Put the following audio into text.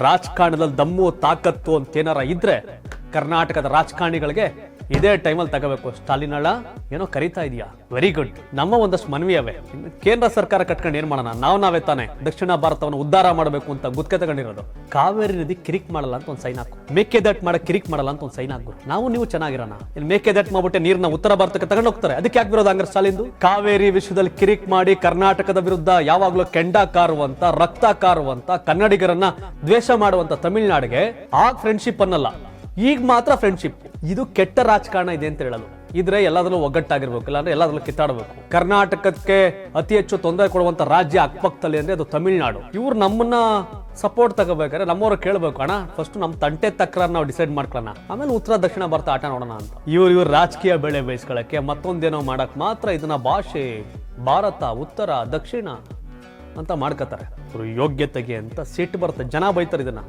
ರಾಜಕಾರಣದಲ್ಲಿ ದಮ್ಮು ತಾಕತ್ತು ಅಂತ ಏನಾರ ಇದ್ರೆ ಕರ್ನಾಟಕದ ರಾಜಕಾರಣಿಗಳಿಗೆ ಇದೇ ಟೈಮಲ್ಲಿ ತಗೋಬೇಕು. ಸ್ಟಾಲಿನ್ ಅಣ್ಣ ಏನೋ ಕರೀತಾ ಇದೆಯಾ? Very good. ನಮ್ಮ ಒಂದಷ್ಟು ಮನವಿ ಅವೆ. ಕೇಂದ್ರ ಸರ್ಕಾರ ಕಟ್ಕೊಂಡು ಏನ್ ಮಾಡೋಣ? ನಾವೇ ತಾನೆ ದಕ್ಷಿಣ ಭಾರತವನ್ನು ಉದ್ಧಾರ ಮಾಡಬೇಕು ಅಂತ ಗುತ್ತಿಗೆ ತಗೊಂಡಿರೋದು. ಕಾವೇರಿ ನದಿ ಕಿರಿಕ್ ಮಾಡಲ್ಲ ಅಂತ ಒಂದು ಸೈನ್ ಹಾಕು. ಮೇಕೆದಾಟು ಮಾಡಕ್ ಕಿರಿಕ್ ಮಾಡಲ್ಲ ಅಂತ ಒಂದು ಸೈನ್ ಹಾಕು. ನೀವು ಚೆನ್ನಾಗಿರೋಣ. ಇಲ್ಲಿ ಮೇಕೆದಾಟು ಮಾಡ್ಬಿಟ್ಟೆ ನೀರ್ನ ಉತ್ತರ ಭಾರತಕ್ಕೆ ತಗೊಂಡು ಹೋಗ್ತಾರೆ. ಅದಕ್ಕೆ ಯಾಕೆ ವಿರೋಧ ಹಂಗಾರೆ ಸ್ಟಾಲಿನ್ದು? ಕಾವೇರಿ ವಿಷಯದಲ್ಲಿ ಕಿರಿಕ್ ಮಾಡಿ ಕರ್ನಾಟಕದ ವಿರುದ್ಧ ಯಾವಾಗ್ಲೂ ಕೆಂಡ ಕಾರುವಂತ, ರಕ್ತ ಕಾರುವಂತ, ಕನ್ನಡಿಗರನ್ನ ದ್ವೇಷ ಮಾಡುವಂತ ತಮಿಳುನಾಡಿಗೆ ಆಗ ಫ್ರೆಂಡ್ಶಿಪ್ ಅನ್ನಲ್ಲ, ಈಗ ಮಾತ್ರ ಫ್ರೆಂಡ್ಶಿಪ್. ಇದು ಕೆಟ್ಟ ರಾಜಕಾರಣ ಇದೆ ಅಂತ ಹೇಳಲು. ಇದ್ರೆ ಎಲ್ಲಾದ್ರಲ್ಲೂ ಒಗ್ಗಟ್ಟಾಗಿರ್ಬೇಕು, ಇಲ್ಲಾಂದ್ರೆ ಎಲ್ಲಾದ್ರಲ್ಲೂ ಕಿತ್ತಾಡಬೇಕು. ಕರ್ನಾಟಕಕ್ಕೆ ಅತಿ ಹೆಚ್ಚು ತೊಂದರೆ ಕೊಡುವಂತ ರಾಜ್ಯ ಅಕ್ಕಪಕ್ಕದಲ್ಲಿ ಅಂದ್ರೆ ಅದು ತಮಿಳುನಾಡು. ಇವ್ರು ನಮ್ಮನ್ನ ಸಪೋರ್ಟ್ ತಗೋಬೇಕಾದ್ರೆ ನಮ್ಮವ್ರು ಕೇಳ್ಬೇಕು, ಅಣ್ಣ ಫಸ್ಟ್ ನಮ್ ತಂಟೆ ತಕ್ರಾರ ನಾವು ಡಿಸೈಡ್ ಮಾಡ್ಕೊಳ್ಳೋಣ, ಆಮೇಲೆ ಉತ್ತರ ದಕ್ಷಿಣ ಭಾರತ ಆಟ ನೋಡೋಣ ಅಂತ. ಇವ್ರ ರಾಜಕೀಯ ಬೆಳೆ ಬೇಯಿಸ್ಕೊಳ್ಳಕ್ಕೆ ಮತ್ತೊಂದೇನೋ ಮಾಡಕ್ ಮಾತ್ರ ಇದನ್ನ ಭಾಷೆ, ಭಾರತ, ಉತ್ತರ, ದಕ್ಷಿಣ ಅಂತ ಮಾಡ್ಕೋತಾರೆ. ಇವ್ರು ಯೋಗ್ಯತೆಗೆ ಅಂತ ಸಿಟ್ಟು ಬರುತ್ತೆ. ಜನ ಬೈತಾರೆ ಇದನ್ನ.